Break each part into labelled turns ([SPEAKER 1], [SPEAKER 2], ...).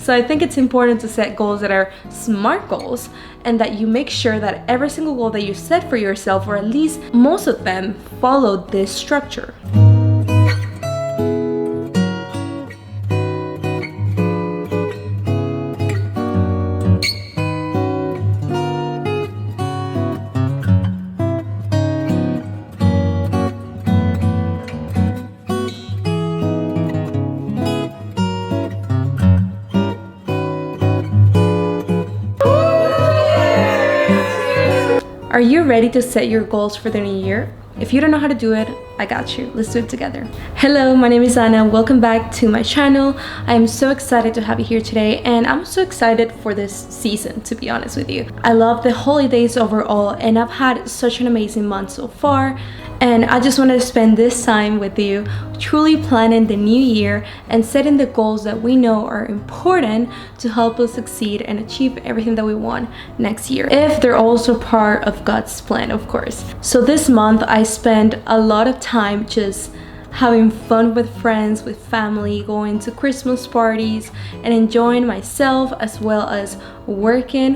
[SPEAKER 1] So I think it's important to set goals that are SMART goals, and that you make sure that every single goal that you set for yourself, or at least most of them, follow this structure. Are you ready to set your goals for the new year? If you don't know how to do it, I got you. Let's do it together. Hello, my name is Anna. Welcome back to my channel. I am so excited to have you here today, and I'm so excited for this season, to be honest with you. I love the holidays overall, and I've had such an amazing month so far. And I just wanted to spend this time with you truly planning the new year and setting the goals that we know are important to help us succeed and achieve everything that we want next year, if they're also part of God's plan, of course. So this month I spent a lot of time just having fun with friends, with family, going to Christmas parties, and enjoying myself, as well as working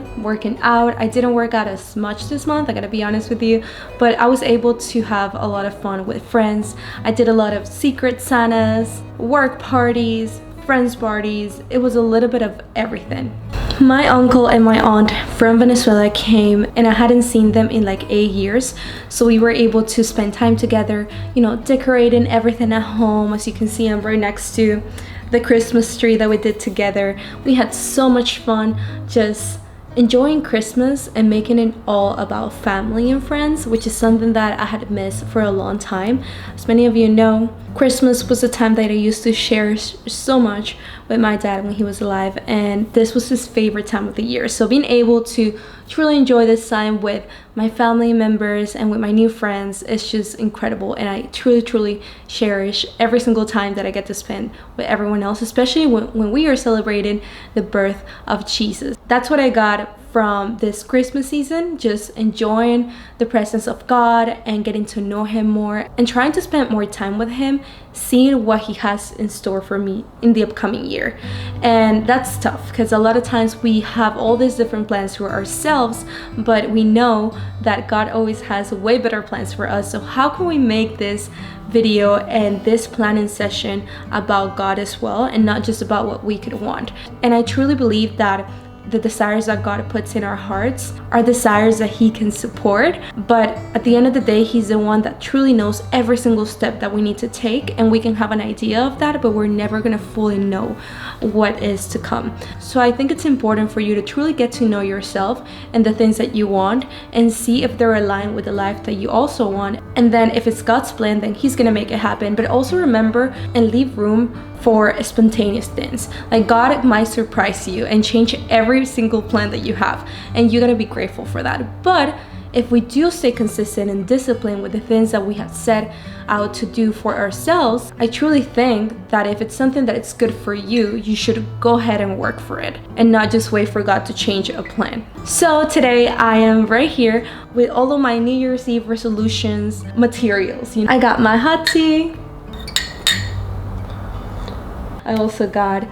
[SPEAKER 1] out. I didn't work out as much this month, I gotta be honest with you, but I was able to have a lot of fun with friends. I did a lot of secret Santas, work parties, friends parties. It was a little bit of everything. My uncle and my aunt from Venezuela came, and I hadn't seen them in like 8 years, so we were able to spend time together, you know, decorating everything at home. As you can see, I'm right next to the Christmas tree that we did together. We had so much fun just enjoying Christmas and making it all about family and friends, which is something that I had missed for a long time. As many of you know, Christmas was a time that I used to share so much with my dad when he was alive, and this was his favorite time of the year. So being able to truly enjoy this time with my family members and with my new friends is just incredible, and I truly cherish every single time that I get to spend with everyone else, especially when we are celebrating the birth of Jesus. That's what I got from this Christmas season, just enjoying the presence of God and getting to know him more and trying to spend more time with him, seeing what he has in store for me in the upcoming year. And that's tough because a lot of times we have all these different plans for ourselves, but we know that God always has way better plans for us. So how can we make this video and this planning session about God as well, and not just about what we could want? And I truly believe that the desires that God puts in our hearts are desires that he can support, but at the end of the day, he's the one that truly knows every single step that we need to take, and we can have an idea of that, but we're never going to fully know what is to come. So I think it's important for you to truly get to know yourself and the things that you want, and see if they're aligned with the life that you also want. And then if it's God's plan, then he's gonna make it happen. But also remember and leave room for spontaneous things. Like, God might surprise you and change every single plan that you have, and you gotta be grateful for that. But if we do stay consistent and disciplined with the things that we have set out to do for ourselves, I truly think that if it's something that it's good for you, you should go ahead and work for it and not just wait for God to change a plan. So today I am right here with all of my New Year's Eve resolutions materials. I got my hot tea. I also got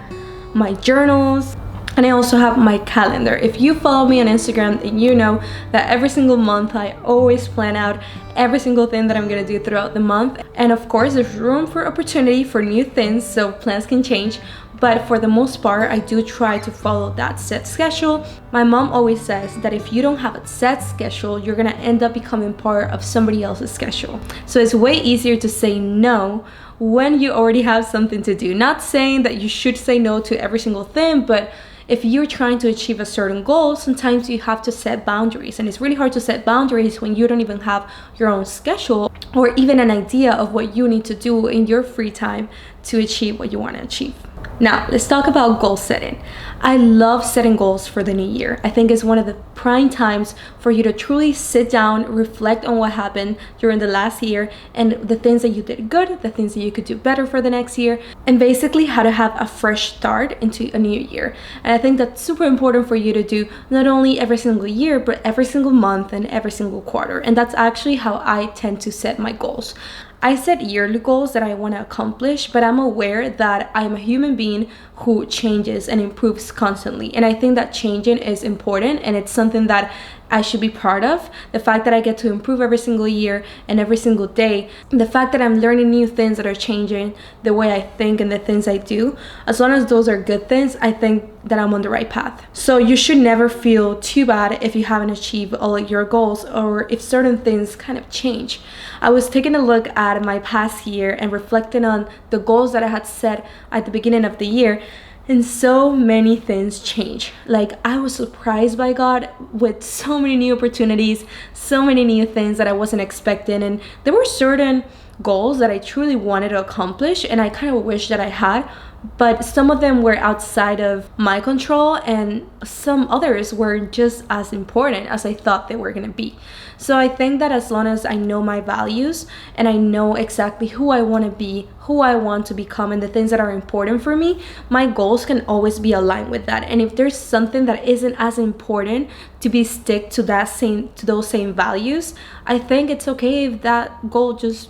[SPEAKER 1] my journals, and I also have my calendar. If you follow me on Instagram, then you know that every single month I always plan out every single thing that I'm gonna do throughout the month. And of course, there's room for opportunity for new things, so plans can change. But for the most part, I do try to follow that set schedule. My mom always says that if you don't have a set schedule, you're gonna end up becoming part of somebody else's schedule. So it's way easier to say no when you already have something to do. Not saying that you should say no to every single thing, but if you're trying to achieve a certain goal, sometimes you have to set boundaries. And it's really hard to set boundaries when you don't even have your own schedule or even an idea of what you need to do in your free time to achieve what you want to achieve. Now, let's talk about goal setting. I love setting goals for the new year. I think it's one of the prime times for you to truly sit down, reflect on what happened during the last year and the things that you did good, the things that you could do better for the next year, and basically how to have a fresh start into a new year. And I think that's super important for you to do not only every single year, but every single month and every single quarter. And that's actually how I tend to set my goals. I set yearly goals that I want to accomplish, but I'm aware that I'm a human being who changes and improves constantly. And I think that changing is important, and it's something that I should be proud of. The fact that I get to improve every single year and every single day, the fact that I'm learning new things that are changing the way I think and the things I do, as long as those are good things, I think that I'm on the right path. So you should never feel too bad if you haven't achieved all of your goals or if certain things kind of change. I was taking a look at my past year and reflecting on the goals that I had set at the beginning of the year, and so many things change. Like, I was surprised by God with so many new opportunities, so many new things that I wasn't expecting. And there were certain goals that I truly wanted to accomplish and I kind of wish that I had, but some of them were outside of my control and some others were just as important as I thought they were gonna be. So I think that as long as I know my values and I know exactly who I want to be, who I want to become, and the things that are important for me, my goals can always be aligned with that. And if there's something that isn't as important to be stick to those same values, I think it's okay if that goal just,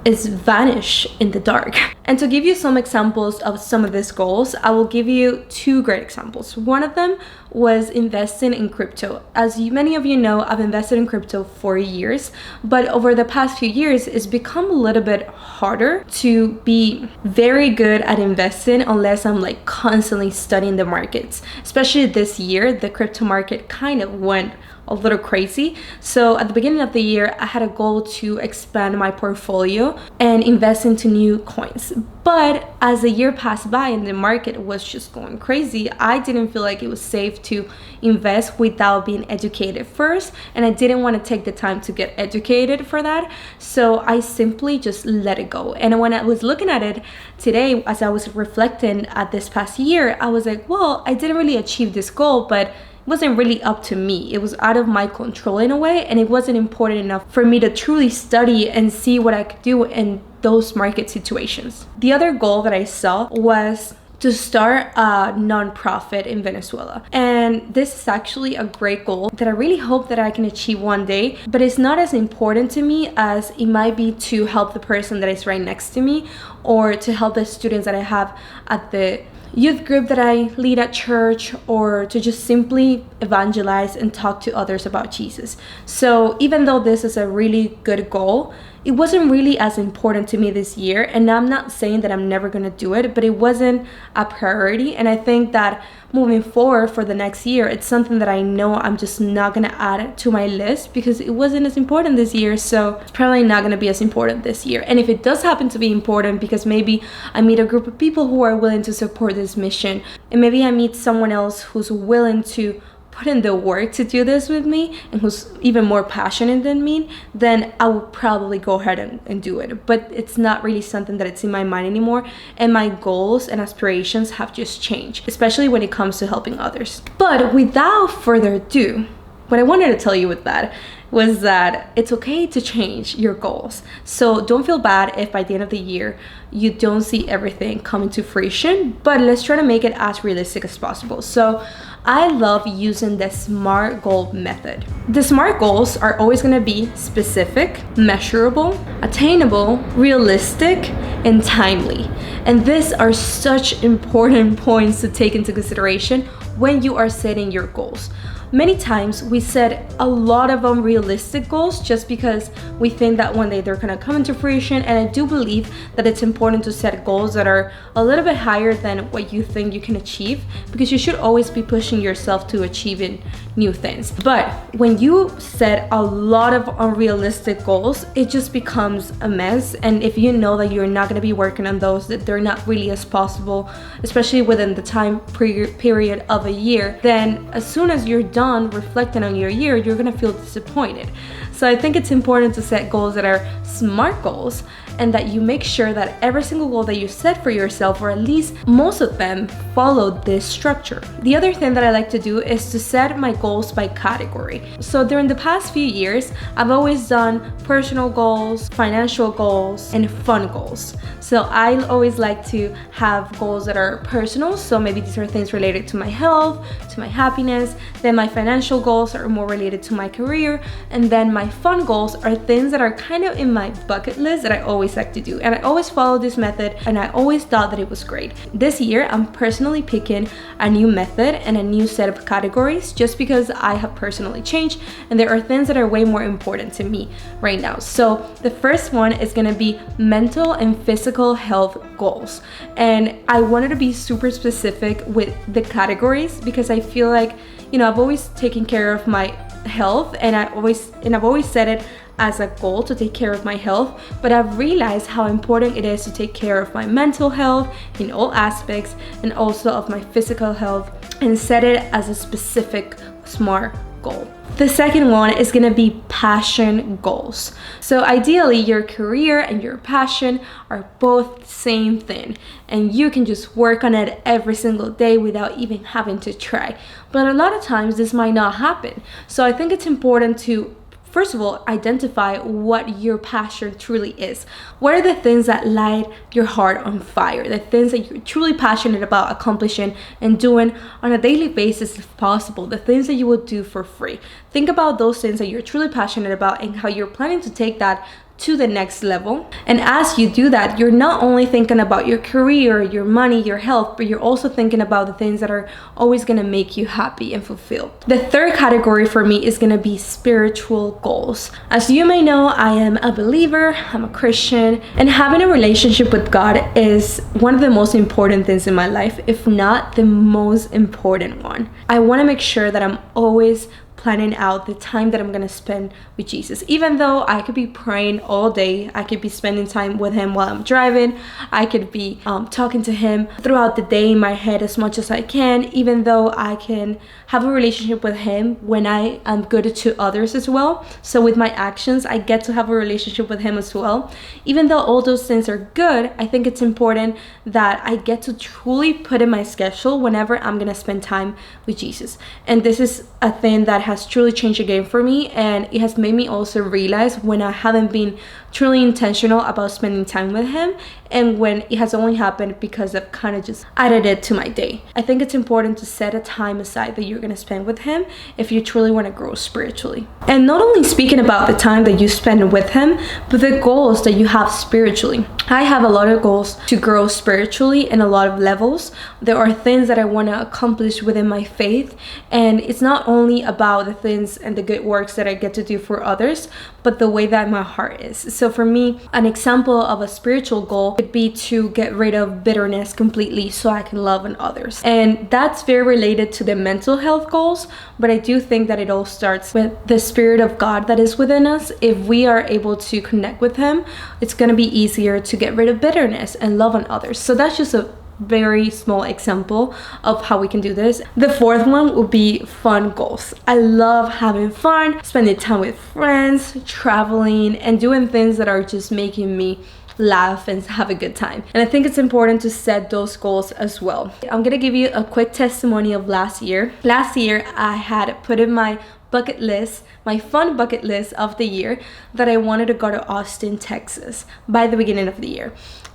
[SPEAKER 1] is vanish in the dark. And to give you some examples of some of these goals, I will give you two great examples. One of them was investing in crypto. As many of you know, I've invested in crypto for years, but over the past few years, it's become a little bit harder to be very good at investing unless I'm like constantly studying the markets. Especially this year, the crypto market kind of went a little crazy. So at the beginning of the year, I had a goal to expand my portfolio and invest into new coins. But as the year passed by and the market was just going crazy, I didn't feel like it was safe to invest without being educated first. And I didn't want to take the time to get educated for that. So I simply just let it go. And when I was looking at it today, as I was reflecting at this past year, I was like, well, I didn't really achieve this goal, but it wasn't really up to me. It was out of my control in a way, and it wasn't important enough for me to truly study and see what I could do in those market situations. The other goal that I saw was to start a nonprofit in Venezuela. And this is actually a great goal that I really hope that I can achieve one day, but it's not as important to me as it might be to help the person that is right next to me or to help the students that I have at the youth group that I lead at church, or to just simply evangelize and talk to others about Jesus. So even though this is a really good goal, it wasn't really as important to me this year. And I'm not saying that I'm never going to do it, but it wasn't a priority. And I think that moving forward for the next year, it's something that I know I'm just not going to add to my list because it wasn't as important this year. So it's probably not going to be as important this year. And if it does happen to be important because maybe I meet a group of people who are willing to support this mission, and maybe I meet someone else who's willing to put in the work to do this with me and who's even more passionate than me, then I would probably go ahead and do it. But it's not really something that it's in my mind anymore, and my goals and aspirations have just changed, especially when it comes to helping others. But without further ado, what I wanted to tell you with that was that it's okay to change your goals. So don't feel bad if by the end of the year you don't see everything coming to fruition, but let's try to make it as realistic as possible. So I love using the SMART goal method. The SMART goals are always going to be specific, measurable, attainable, realistic, and timely. And these are such important points to take into consideration when you are setting your goals. Many times we set a lot of unrealistic goals just because we think that one day they're gonna come into fruition, and I do believe that it's important to set goals that are a little bit higher than what you think you can achieve, because you should always be pushing yourself to achieving new things. But when you set a lot of unrealistic goals, it just becomes a mess. And if you know that you're not gonna be working on those, that they're not really as possible, especially within the time period of a year, then as soon as you're done reflecting on your year, you're gonna feel disappointed. So I think it's important to set goals that are SMART goals, and that you make sure that every single goal that you set for yourself, or at least most of them, follow this structure. The other thing that I like to do is to set my goals by category. So during the past few years, I've always done personal goals, financial goals, and fun goals. So I always like to have goals that are personal. So maybe these are things related to my health, to my happiness. Then my financial goals are more related to my career. And then my fun goals are things that are kind of in my bucket list that I always always like to do, and I always follow this method, and I always thought that it was great. This year I'm personally picking a new method and a new set of categories just because I have personally changed and there are things that are way more important to me right now. So the first one is going to be mental and physical health goals, and I wanted to be super specific with the categories because I feel like, you know, I've always taken care of my health, and I've always set it as a goal to take care of my health, but I've realized how important it is to take care of my mental health in all aspects and also of my physical health, and set it as a specific SMART goal. The second one is going to be passion goals. So ideally your career and your passion are both the same thing, and you can just work on it every single day without even having to try. But a lot of times this might not happen. So I think it's important to, first of all, identify what your passion truly is. What are the things that light your heart on fire? The things that you're truly passionate about accomplishing and doing on a daily basis if possible. The things that you would do for free. Think about those things that you're truly passionate about and how you're planning to take that to the next level. And as you do that, you're not only thinking about your career, your money, your health, but you're also thinking about the things that are always going to make you happy and fulfilled. The third category for me is going to be spiritual goals. As you may know, I am a believer, I'm a Christian, and having a relationship with God is one of the most important things in my life, if not the most important one. I want to make sure that I'm always planning out the time that I'm gonna spend with Jesus. Even though I could be praying all day, I could be spending time with him while I'm driving, I could be talking to him throughout the day in my head as much as I can, even though I can have a relationship with him when I am good to others as well. So with my actions, I get to have a relationship with him as well. Even though all those things are good, I think it's important that I get to truly put in my schedule whenever I'm gonna spend time with Jesus. And this is a thing that has truly changed the game for me, and it has made me also realize when I haven't been truly intentional about spending time with him, and when it has only happened because I've kind of just added it to my day. I think it's important to set a time aside that you're going to spend with him if you truly want to grow spiritually. And not only speaking about the time that you spend with him, but the goals that you have spiritually. I have a lot of goals to grow spiritually in a lot of levels. There are things that I want to accomplish within my faith, and it's not only about the things and the good works that I get to do for others, but the way that my heart is. So for me, an example of a spiritual goal would be to get rid of bitterness completely so I can love on others. And that's very related to the mental health goals, but I do think that it all starts with the Spirit of God that is within us. If we are able to connect with him, it's going to be easier to get rid of bitterness and love on others. So that's just a very small example of how we can do this. The fourth one would be fun goals. I love having fun, spending time with friends, traveling, and doing things that are just making me laugh and have a good time. And I think it's important to set those goals as well. I'm gonna give you a quick testimony of last year. Last year, I had put in my bucket list, my fun bucket list of the year, that I wanted to go to Austin, Texas by the beginning of the year.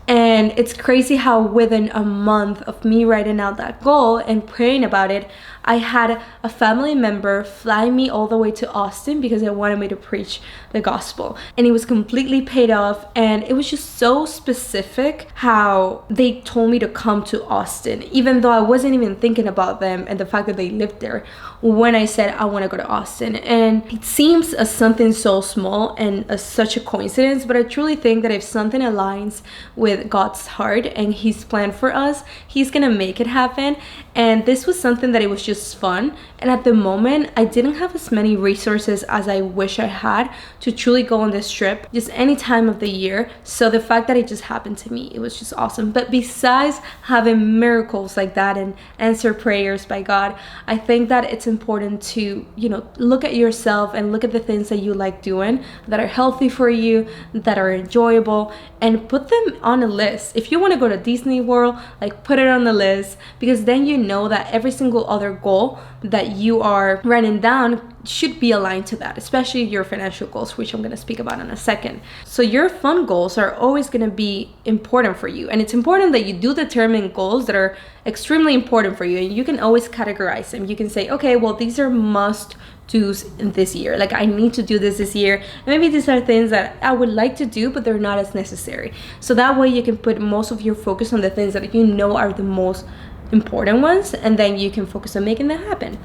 [SPEAKER 1] And it's crazy how within a month of me writing out that goal and praying about it, I had a family member fly me all the way to Austin because they wanted me to preach the gospel. And it was completely paid off, and it was just so specific how they told me to come to Austin, even though I wasn't even thinking about them and the fact that they lived there when I said I want to go to Austin. And it seems as something so small and as such a coincidence, but I truly think that if something aligns with God's heart and his plan for us, he's gonna make it happen. And this was something that it was just fun, and at the moment I didn't have as many resources as I wish I had to truly go on this trip just any time of the year. So the fact that it just happened to me, it was just awesome. But besides having miracles like that and answer prayers by God, I think that it's important to, you know, look at yourself and look at the things that you like doing that are healthy for you, that are enjoyable, and put them on a list. If you want to go to Disney World, like, put it on the list, because then you know that every single other goal that you are writing down should be aligned to that, especially your financial goals, which I'm going to speak about in a second. So your fun goals are always going to be important for you, and it's important that you do determine goals that are extremely important for you, and you can always categorize them. You can say, okay, well, these are must do's in this year, like I need to do this year, and maybe these are things that I would like to do but they're not as necessary. So that way you can put most of your focus on the things that you know are the most important ones, and then you can focus on making that happen.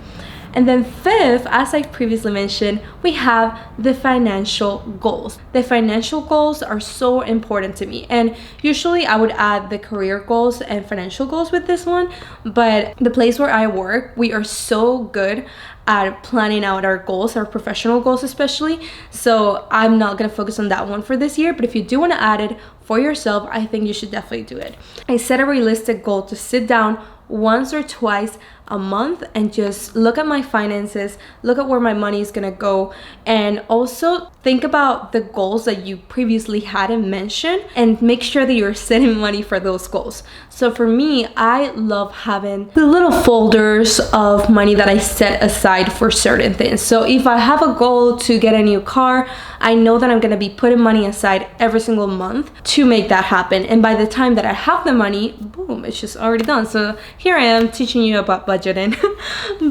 [SPEAKER 1] And then fifth, as I previously mentioned, we have the financial goals. The financial goals are so important to me. And usually I would add the career goals and financial goals with this one. But the place where I work, we are so good at planning out our goals, our professional goals especially. So I'm not gonna focus on that one for this year. But if you do wanna add it for yourself, I think you should definitely do it. I set a realistic goal to sit down once or twice a month and just look at my finances, look at where my money is gonna go, and also think about the goals that you previously hadn't mentioned and make sure that you're setting money for those goals. So for me, I love having the little folders of money that I set aside for certain things. So if I have a goal to get a new car, I know that I'm gonna be putting money aside every single month to make that happen. And by the time that I have the money, boom, it's just already done. So here I am teaching you about budgeting,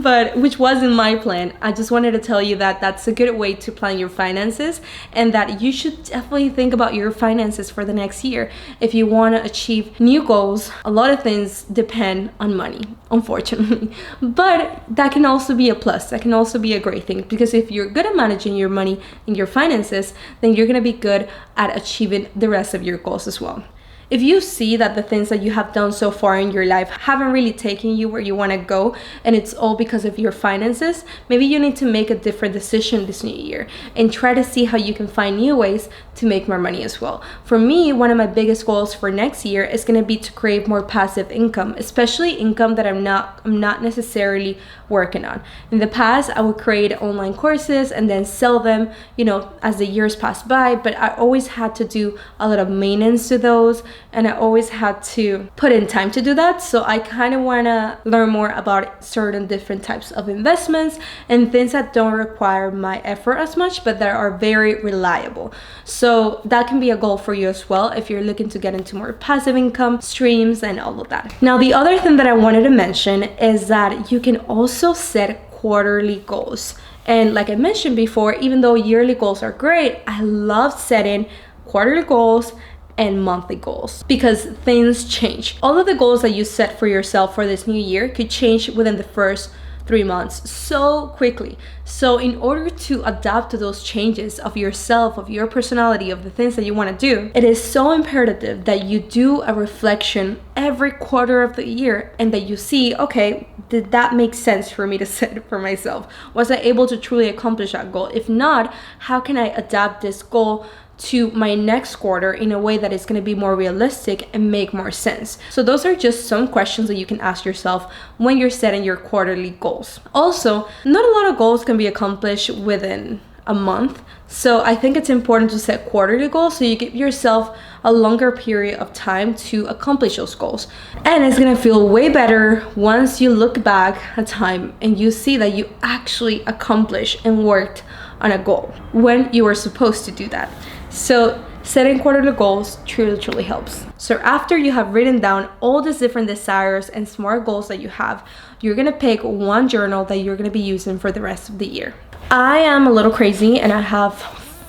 [SPEAKER 1] but which wasn't my plan. I just wanted to tell you that that's a good way to plan your finances, and that you should definitely think about your finances for the next year. If you want to achieve new goals, a lot of things depend on money, unfortunately, but that can also be a plus. That can also be a great thing, because if you're good at managing your money and your finances, then you're going to be good at achieving the rest of your goals as well. If you see that the things that you have done so far in your life haven't really taken you where you want to go, and it's all because of your finances, maybe you need to make a different decision this new year and try to see how you can find new ways to make more money as well. For me, one of my biggest goals for next year is going to be to create more passive income, especially income that I'm not necessarily working on. In the past, I would create online courses and then sell them, as the years pass by, but I always had to do a lot of maintenance to those, and I always had to put in time to do that. So I kind of want to learn more about certain different types of investments and things that don't require my effort as much, but that are very reliable. So that can be a goal for you as well if you're looking to get into more passive income streams and all of that. Now, the other thing that I wanted to mention is that you can also set quarterly goals. And like I mentioned before, even though yearly goals are great, I love setting quarterly goals and monthly goals, because things change. All of the goals that you set for yourself for this new year could change within the first 3 months so quickly. So in order to adapt to those changes of yourself, of your personality, of the things that you want to do, it is so imperative that you do a reflection every quarter of the year and that you see, okay, did that make sense for me to set for myself? Was I able to truly accomplish that goal? If not, how can I adapt this goal to my next quarter in a way that is going to be more realistic and make more sense? So those are just some questions that you can ask yourself when you're setting your quarterly goals. Also, not a lot of goals can be accomplished within a month. So I think it's important to set quarterly goals so you give yourself a longer period of time to accomplish those goals. And it's gonna feel way better once you look back at time and you see that you actually accomplished and worked on a goal when you were supposed to do that. So setting quarterly goals truly helps. So after you have written down all these different desires and SMART goals that you have, you're gonna pick one journal that you're gonna be using for the rest of the year. I am a little crazy and I have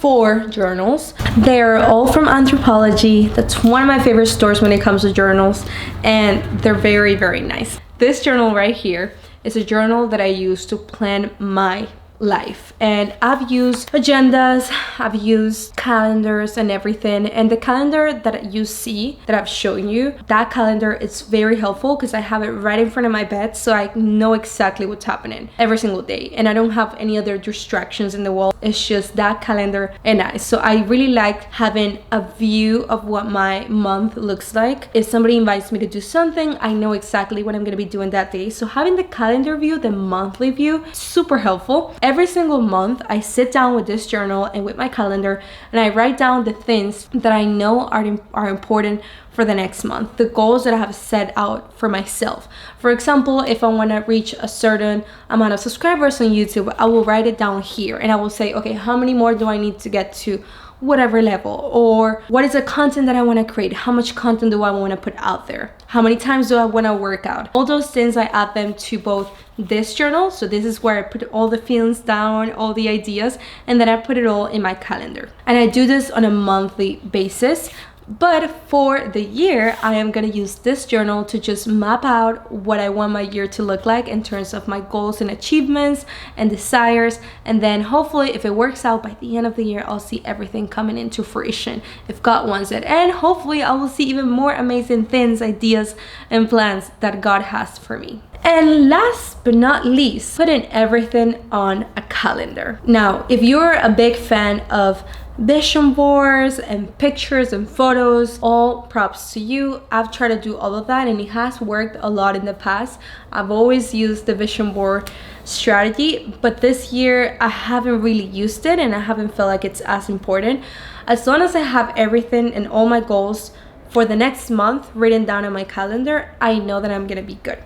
[SPEAKER 1] 4 journals. They're all from Anthropology. That's one of my favorite stores when it comes to journals, and they're very nice. This journal right here is a journal that I use to plan my life, and I've used agendas, I've used calendars and everything, and the calendar that you see that I've shown you, that calendar is very helpful because I have it right in front of my bed, so I know exactly what's happening every single day, and I don't have any other distractions in the wall. It's just that calendar and I. So I really like having a view of what my month looks like. If somebody invites me to do something, I know exactly what I'm going to be doing that day. So having the calendar view, the monthly view, super helpful. every single month, I sit down with this journal and with my calendar, and I write down the things that I know are important for the next month, the goals that I have set out for myself. For example, if I want to reach a certain amount of subscribers on YouTube, I will write it down here and I will say, okay, how many more do I need to get to whatever level? Or what is the content that I want to create? How much content do I want to put out there? How many times do I want to work out? All those things, I add them to both this journal. So this is where I put all the feelings down, all the ideas, and then I put it all in my calendar. And I do this on a monthly basis. But for the year, I am going to use this journal to just map out what I want my year to look like in terms of my goals and achievements and desires. And then hopefully, if it works out by the end of the year, I'll see everything coming into fruition if God wants it. And hopefully I will see even more amazing things, ideas, and plans that God has for me. And last but not least, putting everything on a calendar. Now, if you're a big fan of vision boards and pictures and photos, all props to you. I've tried to do all of that and it has worked a lot in the past. I've always used the vision board strategy, but this year I haven't really used it and I haven't felt like it's as important. As long as I have everything and all my goals for the next month written down on my calendar, I know that I'm gonna be good.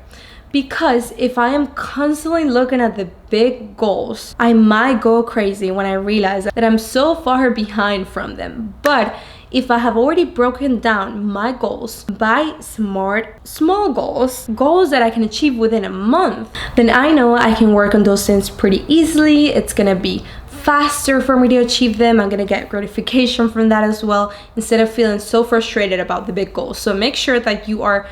[SPEAKER 1] Because if I am constantly looking at the big goals, I might go crazy when I realize that I'm so far behind from them. But if I have already broken down my goals by small goals that I can achieve within a month, then I know I can work on those things pretty easily. It's gonna be faster for me to achieve them. I'm gonna get gratification from that as well, instead of feeling so frustrated about the big goals. So make sure that you are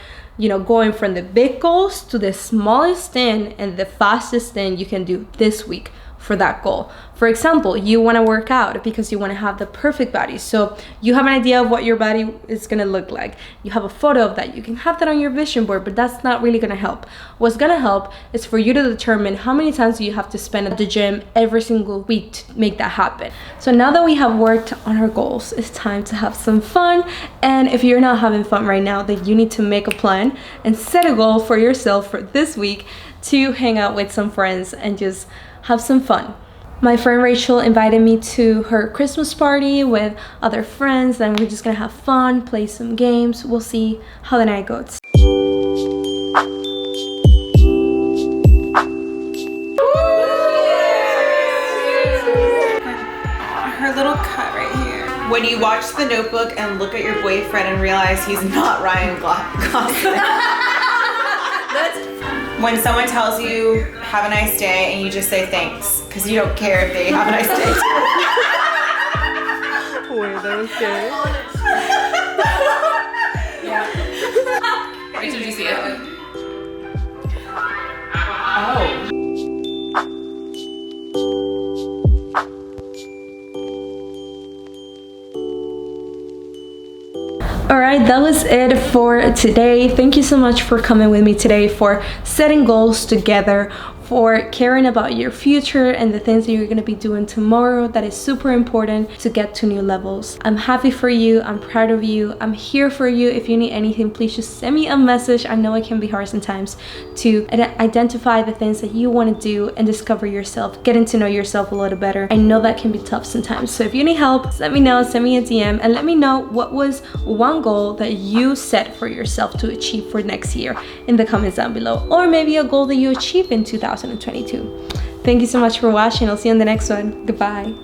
[SPEAKER 1] going from the big goals to the smallest thing and the fastest thing you can do this week for that goal. For example, you want to work out because you want to have the perfect body. So you have an idea of what your body is going to look like. You have a photo of that. You can have that on your vision board, but that's not really going to help. What's going to help is for you to determine how many times you have to spend at the gym every single week to make that happen. So now that we have worked on our goals, it's time to have some fun. And if you're not having fun right now, then you need to make a plan and set a goal for yourself for this week to hang out with some friends and just have some fun. My friend Rachel invited me to her Christmas party with other friends, and we're just gonna have fun, play some games. We'll see how the night goes.
[SPEAKER 2] Her little cut right here. When you watch The Notebook and look at your boyfriend and realize he's not Ryan Gosling. That's when someone tells you have a nice day and you just say thanks because you don't care if they have a nice day.
[SPEAKER 3] Wait, that was good.
[SPEAKER 4] Yeah. Rachel, did you see it?
[SPEAKER 2] Oh.
[SPEAKER 1] All right, that was it for today. Thank you so much for coming with me today, for setting goals together, for caring about your future and the things that you're going to be doing tomorrow. That is super important to get to new levels. I'm happy for you. I'm proud of you. I'm here for you. If you need anything, please just send me a message. I know it can be hard sometimes to identify the things that you want to do and discover yourself, getting to know yourself a little better. I know that can be tough sometimes. So if you need help, let me know, send me a DM, and let me know what was one goal that you set for yourself to achieve for next year in the comments down below, or maybe a goal that you achieved in 2022. Thank you so much for watching. I'll see you in the next one. Goodbye.